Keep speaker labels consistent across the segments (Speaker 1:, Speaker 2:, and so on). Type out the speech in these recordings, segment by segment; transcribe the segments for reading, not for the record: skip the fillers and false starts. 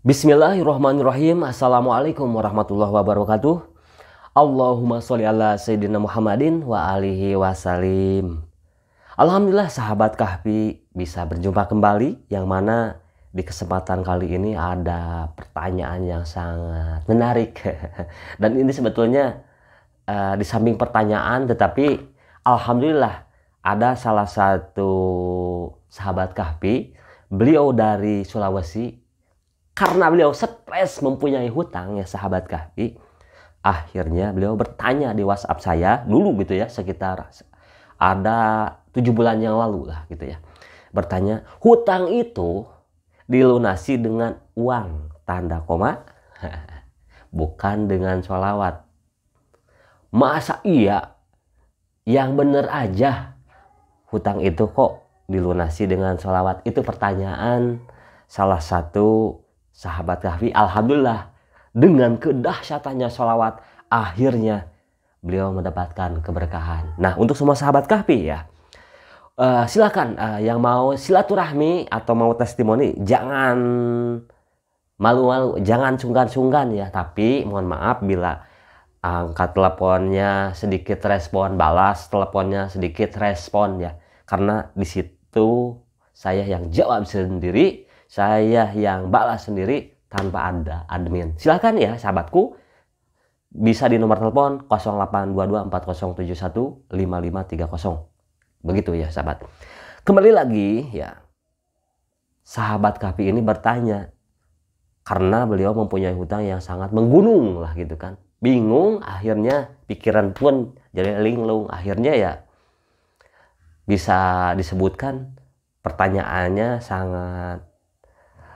Speaker 1: Bismillahirrahmanirrahim. Assalamualaikum warahmatullahi wabarakatuh. Allahumma sholli ala Sayyidina Muhammadin wa alihi wasallim. Alhamdulillah sahabat Kahfi bisa berjumpa kembali, yang mana di kesempatan kali ini ada pertanyaan yang sangat menarik. Dan ini sebetulnya di samping pertanyaan, tetapi alhamdulillah ada salah satu sahabat Kahfi, beliau dari Sulawesi. Karena beliau stres mempunyai hutang ya sahabat Kahfi, akhirnya beliau bertanya di WhatsApp saya dulu gitu ya, sekitar ada 7 bulan yang lalu lah gitu ya. Bertanya, hutang itu dilunasi dengan uang, tanda koma, bukan dengan sholawat. Masa iya? Yang bener aja hutang itu kok dilunasi dengan sholawat? Itu pertanyaan salah satu sahabat Kahfi. Alhamdulillah dengan kedahsyatannya sholawat, akhirnya beliau mendapatkan keberkahan. Nah, untuk semua sahabat Kahfi ya, silakan yang mau silaturahmi atau mau testimoni, jangan malu-malu, jangan sungkan-sungkan ya. Tapi mohon maaf bila angkat teleponnya sedikit respon, balas teleponnya sedikit respon ya, karena di situ saya yang jawab sendiri, saya yang balas sendiri tanpa ada admin. Silakan ya sahabatku, bisa di nomor telepon 082240715530. Begitu ya sahabat. Kembali lagi ya, sahabat Kahfi ini bertanya karena beliau mempunyai hutang yang sangat menggunung lah gitu kan. Bingung, akhirnya pikiran pun jadi linglung. Akhirnya ya bisa disebutkan pertanyaannya sangat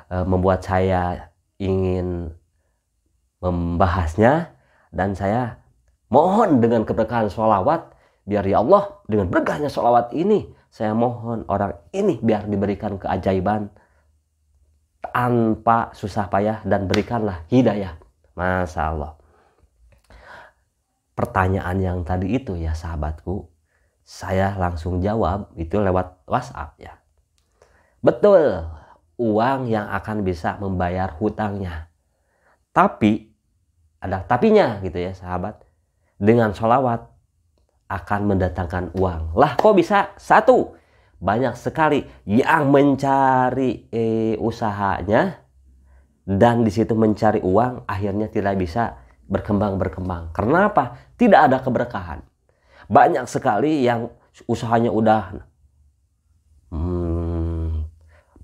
Speaker 1: membuat saya ingin membahasnya, dan saya mohon dengan keberkahan sholawat, biar ya Allah dengan berkahnya sholawat ini, saya mohon orang ini biar diberikan keajaiban tanpa susah payah, dan berikanlah hidayah. Masya Allah. Pertanyaan yang tadi itu ya sahabatku, saya langsung jawab itu lewat WhatsApp ya. Betul, uang yang akan bisa membayar hutangnya. Tapi ada tapinya gitu ya sahabat. Dengan sholawat akan mendatangkan uang. Lah kok bisa? Satu, banyak sekali yang mencari usahanya, dan di situ mencari uang, akhirnya tidak bisa berkembang. Kenapa? Tidak ada keberkahan. Banyak sekali yang usahanya udah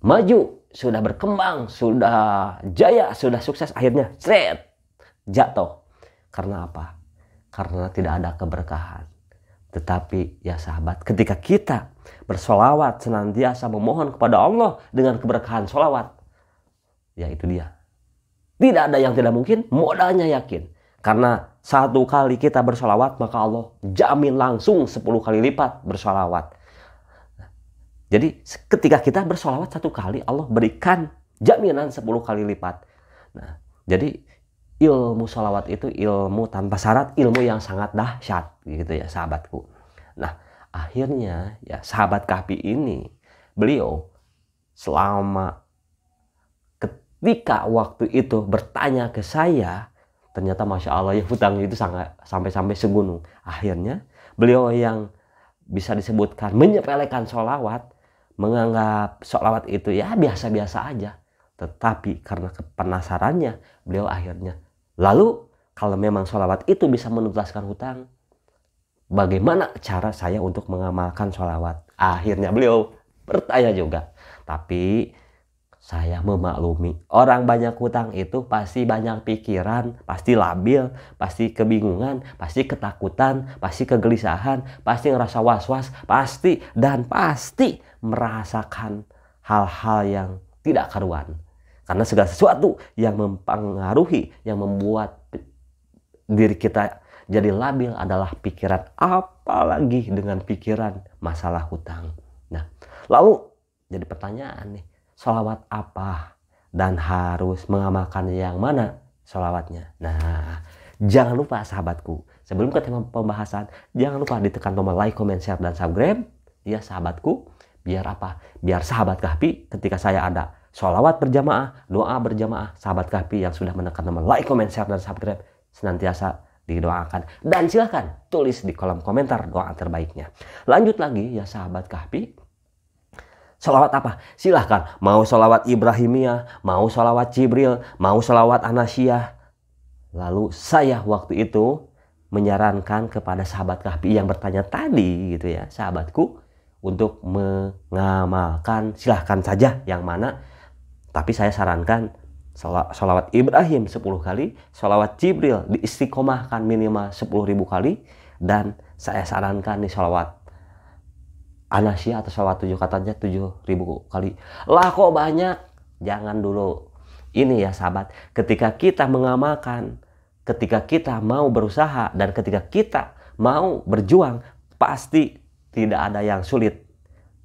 Speaker 1: maju, sudah berkembang, sudah jaya, sudah sukses, akhirnya jatuh. Karena apa? Karena tidak ada keberkahan. Tetapi ya sahabat, ketika kita bersolawat, senantiasa memohon kepada Allah dengan keberkahan solawat, ya itu dia. Tidak ada yang tidak mungkin, modalnya yakin. Karena satu kali kita bersolawat, maka Allah jamin langsung 10 kali lipat bersolawat. Jadi ketika kita bersolawat satu kali, Allah berikan jaminan 10 kali lipat. Nah, jadi ilmu solawat itu ilmu tanpa syarat, ilmu yang sangat dahsyat gitu ya sahabatku. Nah, akhirnya ya sahabat Kahfi ini, beliau selama ketika waktu itu bertanya ke saya, ternyata Masya Allah ya hutangnya itu sangat sampai segunung. Akhirnya beliau yang bisa disebutkan menyepelekan solawat, menganggap sholawat itu ya biasa-biasa aja. Tetapi karena penasarannya, beliau akhirnya, lalu kalau memang sholawat itu bisa menuntaskan hutang, bagaimana cara saya untuk mengamalkan sholawat? Akhirnya beliau bertanya juga. Tapi saya memaklumi, orang banyak hutang itu pasti banyak pikiran, pasti labil, pasti kebingungan, pasti ketakutan, pasti kegelisahan, pasti ngerasa was-was, pasti merasakan hal-hal yang tidak karuan. Karena segala sesuatu yang mempengaruhi, yang membuat diri kita jadi labil adalah pikiran, apalagi dengan pikiran masalah hutang. Nah, lalu jadi pertanyaan nih, sholawat apa dan harus mengamalkan yang mana sholawatnya? Nah, jangan lupa sahabatku, sebelum ke tema pembahasan, jangan lupa ditekan tombol like, comment, share, dan subscribe ya sahabatku. Biar apa? Biar sahabat Kahfi ketika saya ada sholawat berjamaah, doa berjamaah. Sahabat Kahfi yang sudah menekan tombol like, comment, share, dan subscribe senantiasa didoakan. Dan silahkan tulis di kolom komentar doa terbaiknya. Lanjut lagi ya sahabat Kahfi. Sholawat apa? Silahkan. Mau sholawat Ibrahimiyah, mau sholawat Jibril, mau sholawat Anasyah. Lalu saya waktu itu menyarankan kepada sahabat Kahfi yang bertanya tadi gitu ya, sahabatku, untuk mengamalkan silahkan saja yang mana. Tapi saya sarankan sholawat Ibrahim 10 kali, sholawat Jibril diistiqomahkan minimal 10.000 kali, dan saya sarankan nih sholawat Anasyah atau sholawat 7 katanya 7.000 kali. Lah kok banyak? Jangan dulu. Ini ya sahabat, ketika kita mengamalkan, ketika kita mau berusaha, dan ketika kita mau berjuang, pasti tidak ada yang sulit.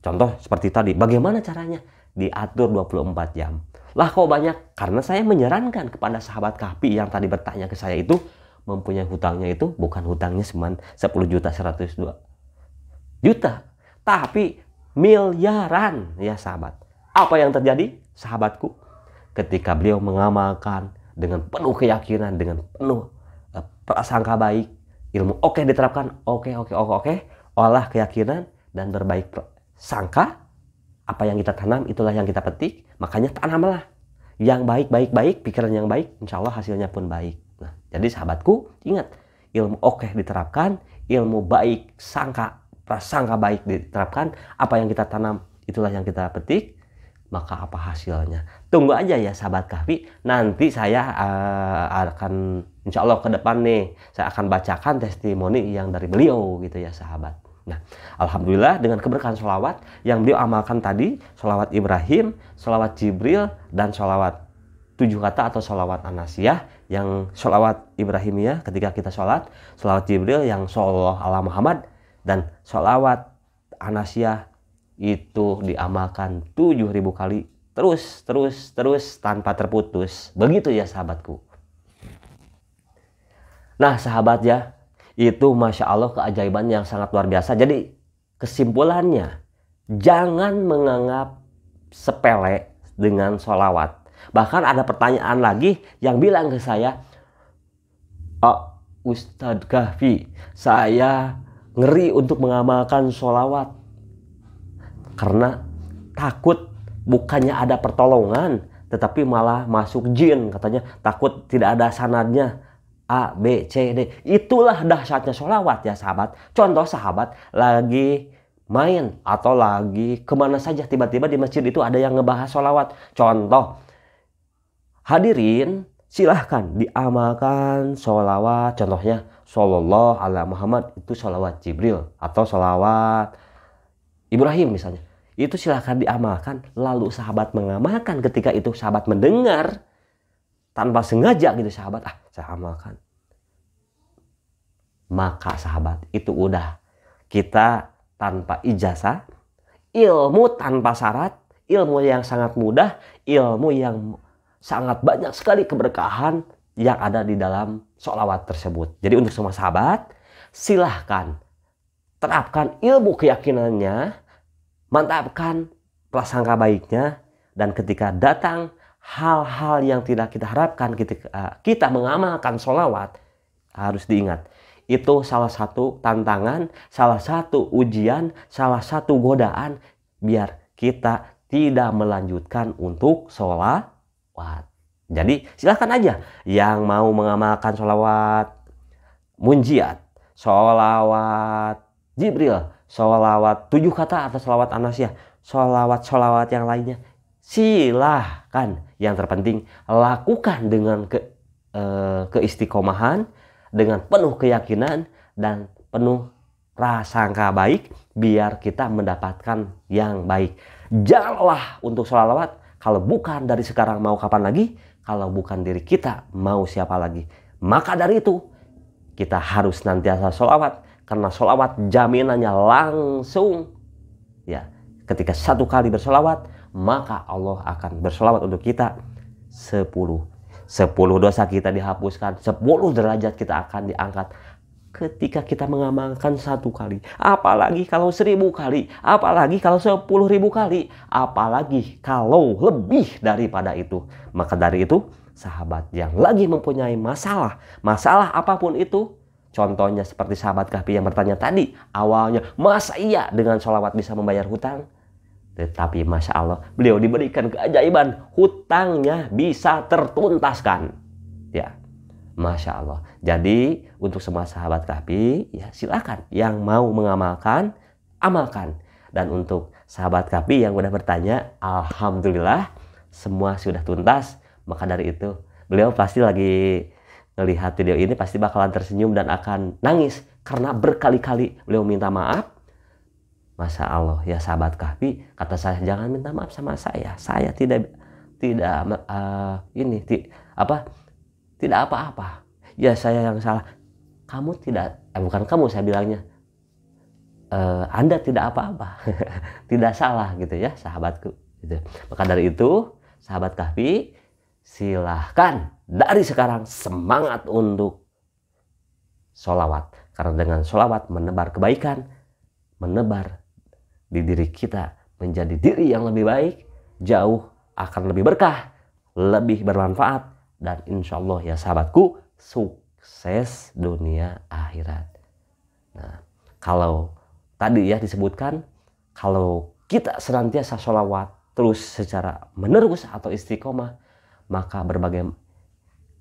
Speaker 1: Contoh seperti tadi, bagaimana caranya? Diatur 24 jam. Lah kok banyak? Karena saya menyarankan kepada sahabat Kahfi yang tadi bertanya ke saya itu, mempunyai hutangnya itu bukan hutangnya cuma 10 juta, 102 juta. Tapi miliaran ya sahabat. Apa yang terjadi sahabatku? Ketika beliau mengamalkan dengan penuh keyakinan, dengan penuh prasangka baik, ilmu oke diterapkan, oke, olah keyakinan dan berbaik sangka. Apa yang kita tanam itulah yang kita petik. Makanya tanamlah yang baik, pikiran yang baik, insya Allah hasilnya pun baik. Nah, jadi sahabatku ingat, ilmu oke diterapkan, ilmu baik sangka, prasangka baik diterapkan, apa yang kita tanam itulah yang kita petik, maka apa hasilnya? Tunggu aja ya sahabat Kahfi, nanti saya akan insya Allah ke depan nih, saya akan bacakan testimoni yang dari beliau gitu ya sahabat. Nah, alhamdulillah dengan keberkahan sholawat yang beliau amalkan tadi, sholawat Ibrahim, sholawat Jibril, dan sholawat 7 kata atau sholawat Anasyah. Yang sholawat Ibrahimiyah ketika kita sholat, sholawat Jibril yang sholawat ala Muhammad, dan sholawat Anasyah itu diamalkan 7.000 kali terus tanpa terputus. Begitu ya sahabatku. Nah sahabat ya, itu Masya Allah keajaiban yang sangat luar biasa. Jadi kesimpulannya, jangan menganggap sepele dengan sholawat. Bahkan ada pertanyaan lagi yang bilang ke saya, Ustadz Kahfi, saya ngeri untuk mengamalkan sholawat karena takut bukannya ada pertolongan tetapi malah masuk jin, katanya takut tidak ada sanadnya A, B, C, D. Itulah dahsyatnya sholawat ya sahabat. Contoh sahabat lagi main atau lagi kemana saja, tiba-tiba di masjid itu ada yang ngebahas sholawat. Contoh, hadirin silahkan diamalkan sholawat. Contohnya Sallallahu ala Muhammad, itu sholawat Jibril atau sholawat Ibrahim misalnya. Itu silahkan diamalkan. Lalu sahabat mengamalkan, ketika itu sahabat mendengar tanpa sengaja gitu sahabat, saya amalkan. Maka sahabat itu udah kita tanpa ijazah, ilmu tanpa syarat, ilmu yang sangat mudah, ilmu yang sangat banyak sekali keberkahan yang ada di dalam sholawat tersebut. Jadi untuk semua sahabat, silahkan terapkan ilmu keyakinannya, mantapkan prasangka baiknya, dan ketika datang hal-hal yang tidak kita harapkan ketika kita mengamalkan sholawat, harus diingat, itu salah satu tantangan, salah satu ujian, salah satu godaan biar kita tidak melanjutkan untuk sholawat. Jadi silahkan aja yang mau mengamalkan sholawat Munjiat, sholawat Jibril, sholawat 7 kata atau sholawat Anasyah, sholawat yang lainnya, silahkan. Yang terpenting lakukan dengan keistiqomahan, dengan penuh keyakinan dan penuh prasangka baik, biar kita mendapatkan yang baik. Janganlah untuk sholawat kalau bukan dari sekarang, mau kapan lagi? Kalau bukan diri kita, mau siapa lagi? Maka dari itu kita harus nantiasa sholawat, karena sholawat jaminannya langsung ya. Ketika 1 kali bersolawat, maka Allah akan bersolawat untuk kita 10 dosa kita dihapuskan, 10 derajat kita akan diangkat ketika kita mengamalkan 1 kali, apalagi kalau 1000 kali, apalagi kalau 10.000 kali, apalagi kalau lebih daripada itu. Maka dari itu, sahabat yang lagi mempunyai masalah apapun itu, contohnya seperti sahabat Kahfi yang bertanya tadi, awalnya masa iya dengan sholawat bisa membayar hutang? Tetapi Masya Allah, beliau diberikan keajaiban, hutangnya bisa tertuntaskan. Ya, Masya Allah. Jadi untuk semua sahabat Kahfi, ya silakan yang mau mengamalkan, amalkan. Dan untuk sahabat Kahfi yang udah bertanya, alhamdulillah semua sudah tuntas. Maka dari itu beliau pasti lagi melihat video ini pasti bakalan tersenyum dan akan nangis karena berkali-kali beliau minta maaf. Masya Allah, ya sahabat Kahfi, kata saya jangan minta maaf sama saya tidak tidak apa-apa. Ya saya yang salah. Kamu tidak, bukan kamu saya bilangnya. Anda tidak apa-apa. Tidak salah gitu ya sahabatku. Gitu. Maka dari itu sahabat Kahfi, silahkan dari sekarang semangat untuk sholawat. Karena dengan sholawat menebar kebaikan, menebar di diri kita menjadi diri yang lebih baik, jauh akan lebih berkah, lebih bermanfaat. Dan insya Allah ya sahabatku, sukses dunia akhirat. Nah, kalau tadi ya disebutkan, kalau kita senantiasa sholawat terus secara menerus atau istiqomah, maka berbagai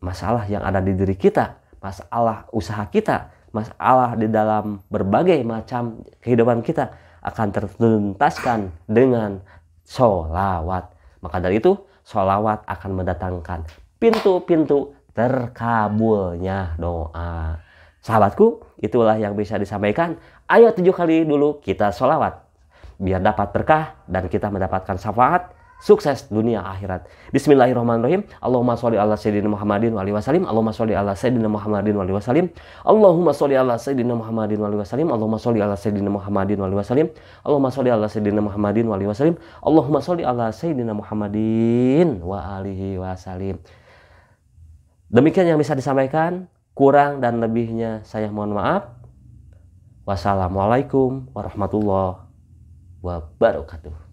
Speaker 1: masalah yang ada di diri kita, masalah usaha kita, masalah di dalam berbagai macam kehidupan kita akan tertuntaskan dengan sholawat. Maka dari itu, sholawat akan mendatangkan pintu-pintu terkabulnya doa. Sahabatku, itulah yang bisa disampaikan. Ayo 7 kali dulu kita sholawat, biar dapat berkah dan kita mendapatkan syafaat, sukses dunia akhirat. Bismillahirrahmanirrahim. Allahumma sholli ala sayyidina Muhammadin wa alihi wasallim. Allahumma sholli ala sayyidina Muhammadin wa alihi wasallim. Allahumma sholli ala sayyidina Muhammadin wa alihi wasallim. Allahumma sholli ala sayyidina Muhammadin wa alihi wasallim. Allahumma sholli ala sayyidina Muhammadin wa alihi wasallim. Allahumma sholli ala sayyidina Muhammadin wa alihi wasallim. Demikian yang bisa disampaikan, kurang dan lebihnya saya mohon maaf. Wassalamualaikum warahmatullahi wabarakatuh.